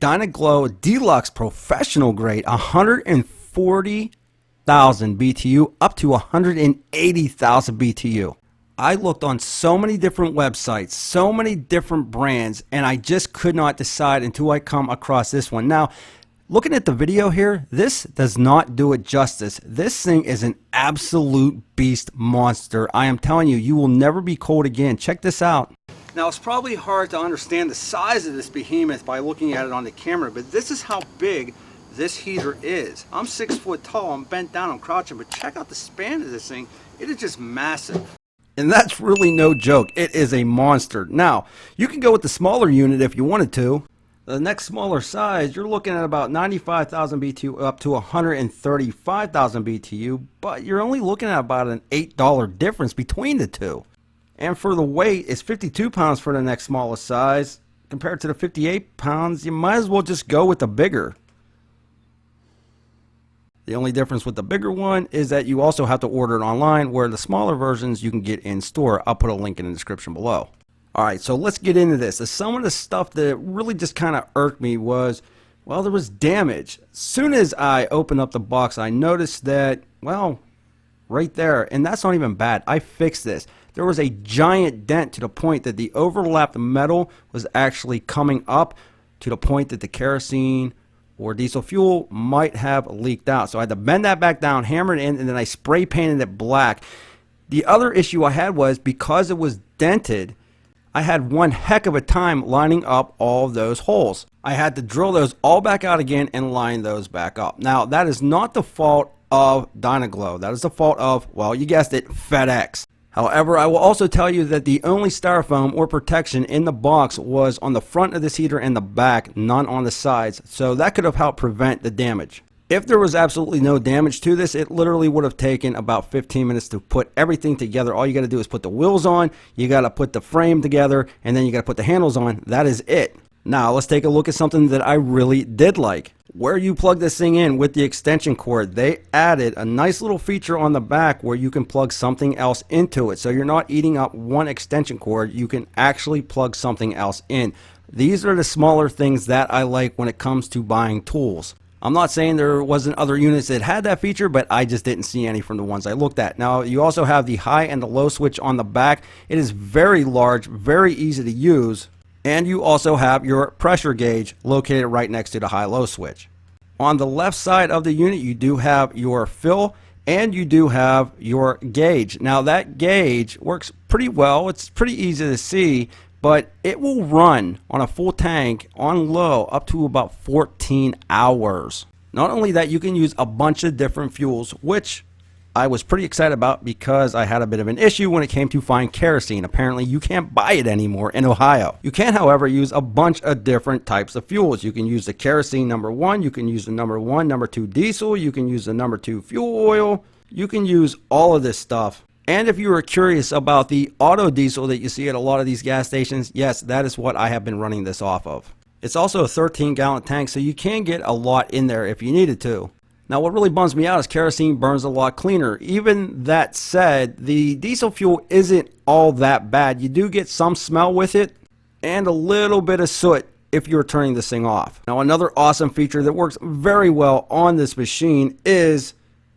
Dyna-Glo Delux Professional Grade, 140,000 BTU up to 180,000 BTU. I looked on so many different websites, so many different brands, and I just could not decide until I come across this one. Now, looking at the video here, this does not do it justice. This thing is an absolute beast monster. I am telling you, you will never be cold again. Check this out. Now, it's probably hard to understand the size of this behemoth by looking at it on the camera, but this is how big this heater is. I'm 6 foot tall, I'm bent down, I'm crouching, but check out the span of this thing. It is just massive. And that's really no joke. It is a monster. Now, you can go with the smaller unit if you wanted to. The next smaller size, you're looking at about 95,000 BTU up to 135,000 BTU, but you're only looking at about an $8 difference between the two. And for the weight, it's 52 pounds for the next smallest size. Compared to the 58 pounds, you might as well just go with the bigger. The only difference with the bigger one is that you also have to order it online, where the smaller versions you can get in store. I'll put a link in the description below. Alright, so let's get into this. Some of the stuff that really just kind of irked me was, well, there was damage. As soon as I opened up the box, I noticed that, well, right there, and that's not even bad. I fixed this. There was a giant dent to the point that the overlapped metal was actually coming up to the point that the kerosene or diesel fuel might have leaked out. So I had to bend that back down, hammer it in, and then I spray painted it black. The other issue I had was, because it was dented, I had one heck of a time lining up all of those holes. I had to drill those all back out again and line those back up. Now, that is not the fault of Dyna-Glo. That is the fault of, well, you guessed it, FedEx. However, I will also tell you that the only styrofoam or protection in the box was on the front of this heater and the back, none on the sides. So that could have helped prevent the damage. If there was absolutely no damage to this, it literally would have taken about 15 minutes to put everything together. All you got to do is put the wheels on, you got to put the frame together, and then you got to put the handles on. That is it. Now, let's take a look at something that I really did like. Where you plug this thing in with the extension cord, they added a nice little feature on the back where you can plug something else into it. So you're not eating up one extension cord, you can actually plug something else in. These are the smaller things that I like when it comes to buying tools. I'm not saying there wasn't other units that had that feature, but I just didn't see any from the ones I looked at. Now, you also have the high and the low switch on the back. It is very large, very easy to use. And you also have your pressure gauge located right next to the high-low switch. On the left side of the unit, you do have your fill and you do have your gauge. Now, that gauge works pretty well. It's pretty easy to see, but it will run on a full tank on low up to about 14 hours. Not only that, you can use a bunch of different fuels, which I was pretty excited about because I had a bit of an issue when it came to find kerosene. Apparently, you can't buy it anymore in Ohio. You can, however, use a bunch of different types of fuels. You can use the kerosene #1, you can use the #1, #2 diesel, you can use the #2 fuel oil. You can use all of this stuff. And if you were curious about the auto diesel that you see at a lot of these gas stations, yes, that is what I have been running this off of. It's also a 13-gallon tank, so you can get a lot in there if you needed to. Now, what really bums me out is kerosene burns a lot cleaner. Even that said, the diesel fuel isn't all that bad. You do get some smell with it and a little bit of soot if you're turning this thing off. Now, another awesome feature that works very well on this machine is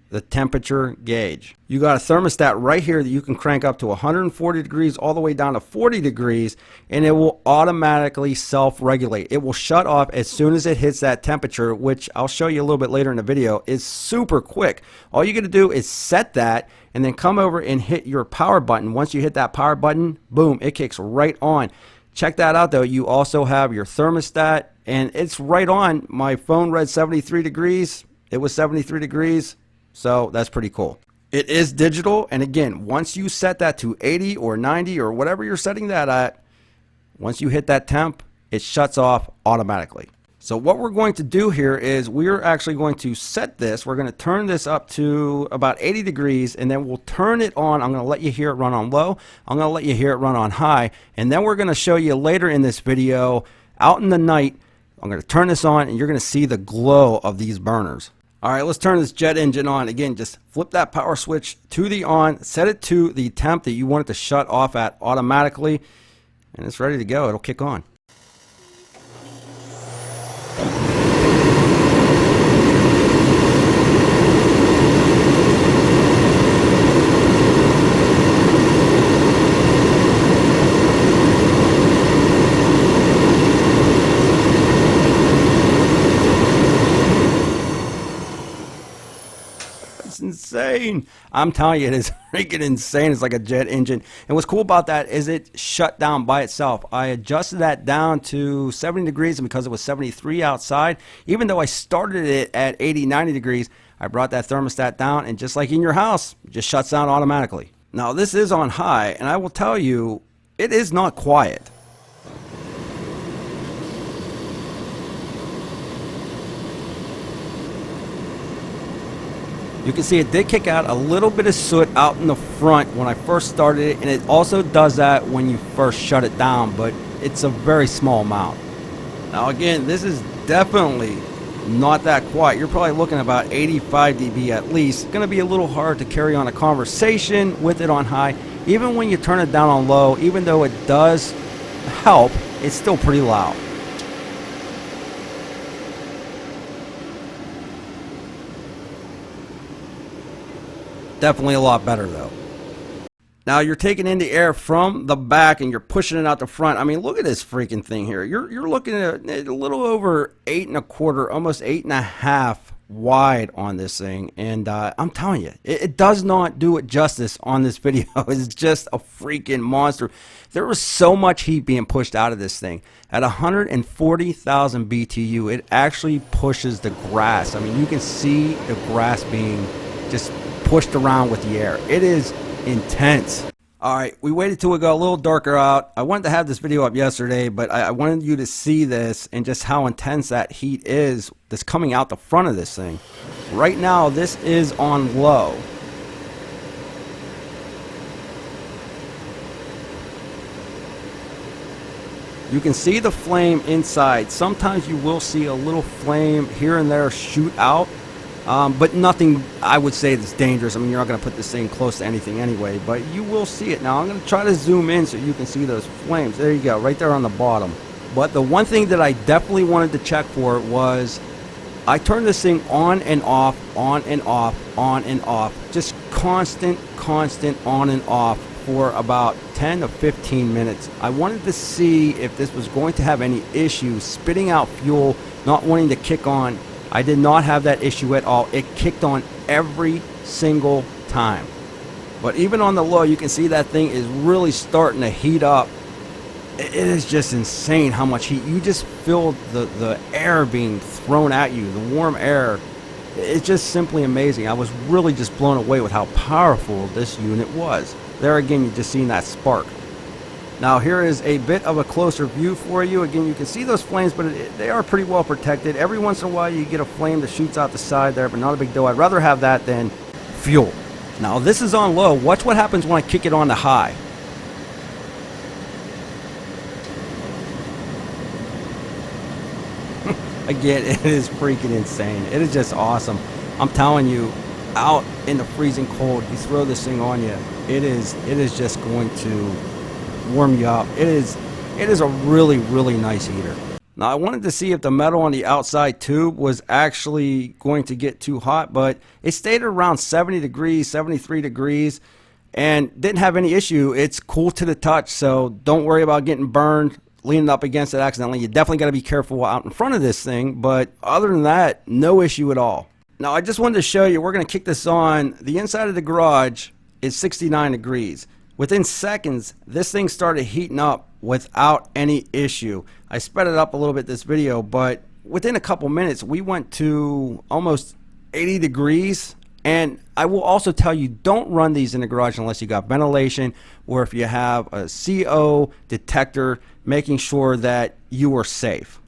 the temperature gauge. You got a thermostat right here that you can crank up to 140 degrees all the way down to 40 degrees, and it will automatically self-regulate. It will shut off as soon as it hits that temperature, which I'll show you a little bit later in the video. It's super quick. All you got to do is set that and then come over and hit your power button. Once you hit that power button, boom, it kicks right on. Check that out though. You also have your thermostat and it's right on. My phone read 73 degrees. It was 73 degrees. So that's pretty cool. It is digital, and again, once you set that to 80 or 90 or whatever you're setting that at, once you hit that temp, it shuts off automatically. So what we're going to do here is we're actually going to set this. We're going to turn this up to about 80 degrees, and then we'll turn it on. I'm going to let you hear it run on low. I'm going to let you hear it run on high, and then we're going to show you later in this video, out in the night, I'm going to turn this on, and you're going to see the glow of these burners. All right, let's turn this jet engine on. Again, just flip that power switch to the on, set it to the temp that you want it to shut off at automatically, and it's ready to go. It'll kick on. insane. I'm telling you, it is freaking insane. It's like a jet engine. And what's cool about that is it shut down by itself. I adjusted that down to 70 degrees, and because it was 73 outside, even though I started it at 80, 90 degrees, I brought that thermostat down, and just like in your house, it just shuts down automatically. Now this is on high, and I will tell you, it is not quiet. You can see it did kick out a little bit of soot out in the front when I first started it, and it also does that when you first shut it down, but it's a very small amount. Now again, this is definitely not that quiet. You're probably looking at about 85 dB at least. It's going to be a little hard to carry on a conversation with it on high. Even when you turn it down on low, even though it does help, it's still pretty loud. Definitely a lot better though. Now you're taking in the air from the back and you're pushing it out the front. I mean, look at this freaking thing here. You're looking at a little over 8 1/4, almost 8 1/2 wide on this thing. And I'm telling you, it does not do it justice on this video. It's just a freaking monster. There was so much heat being pushed out of this thing. At 140,000 BTU, it actually pushes the grass. I mean, you can see the grass being just pushed around with the air. It is intense. All right, we waited till it got a little darker out. I wanted to have this video up yesterday, but I wanted you to see this and just how intense that heat is that's coming out the front of this thing. Right now, this is on low. You can see the flame inside. Sometimes you will see a little flame here and there shoot out. But nothing I would say that's dangerous. I mean, you're not going to put this thing close to anything anyway, but you will see it. Now, I'm going to try to zoom in so you can see those flames. There you go, right there on the bottom. But the one thing that I definitely wanted to check for was I turned this thing on and off, on and off, on and off. Just constant on and off for about 10 to 15 minutes. I wanted to see if this was going to have any issues spitting out fuel, not wanting to kick on. I did not have that issue at all. It kicked on every single time. But even on the low, you can see that thing is really starting to heat up. It is just insane how much heat. You just feel the air being thrown at you, the warm air. It's just simply amazing. I was really just blown away with how powerful this unit was. There again, you're just seeing that spark. Now here is a bit of a closer view for you. Again, you can see those flames, but they are pretty well protected. Every once in a while you get a flame that shoots out the side there, but not a big deal. I'd rather have that than fuel. Now this is on low. Watch what happens when I kick it on to high. Again, it is freaking insane. It is just awesome. I'm telling you, out in the freezing cold, you throw this thing on you, it is just going to warm you up. It is a really nice heater. Now I wanted to see if the metal on the outside tube was actually going to get too hot, but it stayed around 70 degrees, 73 degrees, and didn't have any issue. It's cool to the touch, so don't worry about getting burned, leaning up against it accidentally. You definitely got to be careful out in front of this thing, but other than that, no issue at all. Now I just wanted to show you, we're going to kick this on. The inside of the garage is 69 degrees. Within seconds, this thing started heating up without any issue. I sped it up a little bit this video, but within a couple minutes, we went to almost 80 degrees. And I will also tell you, don't run these in the garage unless you got ventilation, or if you have a CO detector, making sure that you are safe.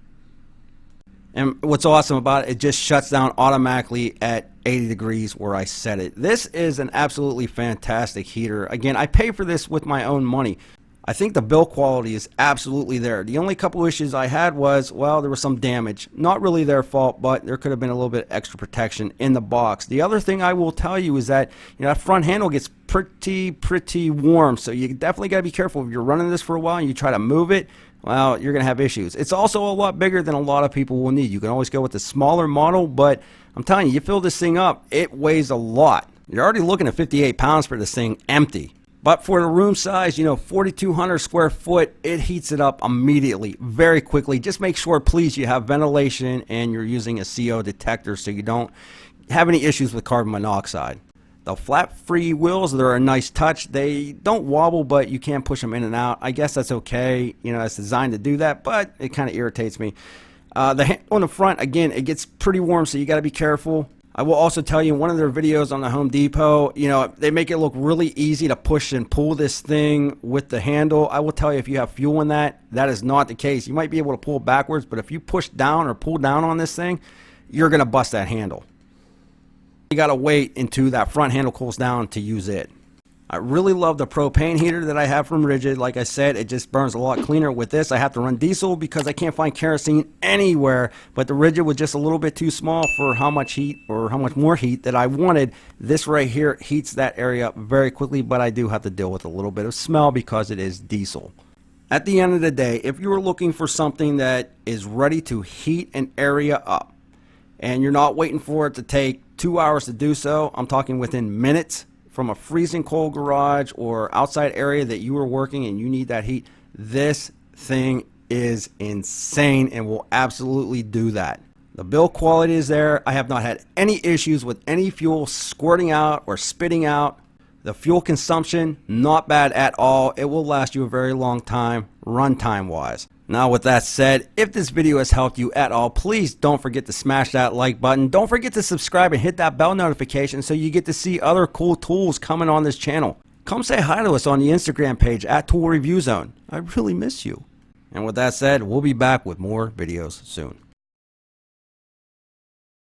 And what's awesome about it, it just shuts down automatically at 80 degrees where I set it. This is an absolutely fantastic heater. Again, I pay for this with my own money. I think the build quality is absolutely there. The only couple issues I had was, well, there was some damage. Not really their fault, but there could have been a little bit extra protection in the box. The other thing I will tell you is that, that front handle gets pretty warm, so you definitely got to be careful. If you're running this for a while and you try to move it, well, you're going to have issues. It's also a lot bigger than a lot of people will need. You can always go with the smaller model, but I'm telling you, you fill this thing up, it weighs a lot. You're already looking at 58 pounds for this thing empty. But for the room size, 4,200 square foot, it heats it up immediately, very quickly. Just make sure, please, you have ventilation and you're using a CO detector so you don't have any issues with carbon monoxide. The flat free wheels, they're a nice touch. They don't wobble, but you can push them in and out. I guess that's okay. You know, it's designed to do that, but it kind of irritates me. The handle on the front, again, it gets pretty warm, so you got to be careful. I will also tell you in one of their videos on the Home Depot, you know, they make it look really easy to push and pull this thing with the handle. I will tell you, if you have fuel in that, that is not the case. You might be able to pull backwards, but if you push down or pull down on this thing, you're going to bust that handle. You got to wait until that front handle cools down to use it. I really love the propane heater that I have from Rigid. Like I said, it just burns a lot cleaner. With this, I have to run diesel because I can't find kerosene anywhere. But the Rigid was just a little bit too small for how much heat or how much more heat that I wanted. This right here heats that area up very quickly, but I do have to deal with a little bit of smell because it is diesel. At the end of the day, if you're looking for something that is ready to heat an area up and you're not waiting for it to take 2 hours to do so, I'm talking within minutes, from a freezing cold garage or outside area that you are working and you need that heat, this thing is insane and will absolutely do that. The build quality is there. I have not had any issues with any fuel squirting out or spitting out. The fuel consumption, not bad at all. It will last you a very long time, runtime wise. Now with that said, if this video has helped you at all, please don't forget to smash that like button. Don't forget to subscribe and hit that bell notification so you get to see other cool tools coming on this channel. Come say hi to us on the Instagram page at Tool Review Zone. I really miss you. And with that said, we'll be back with more videos soon.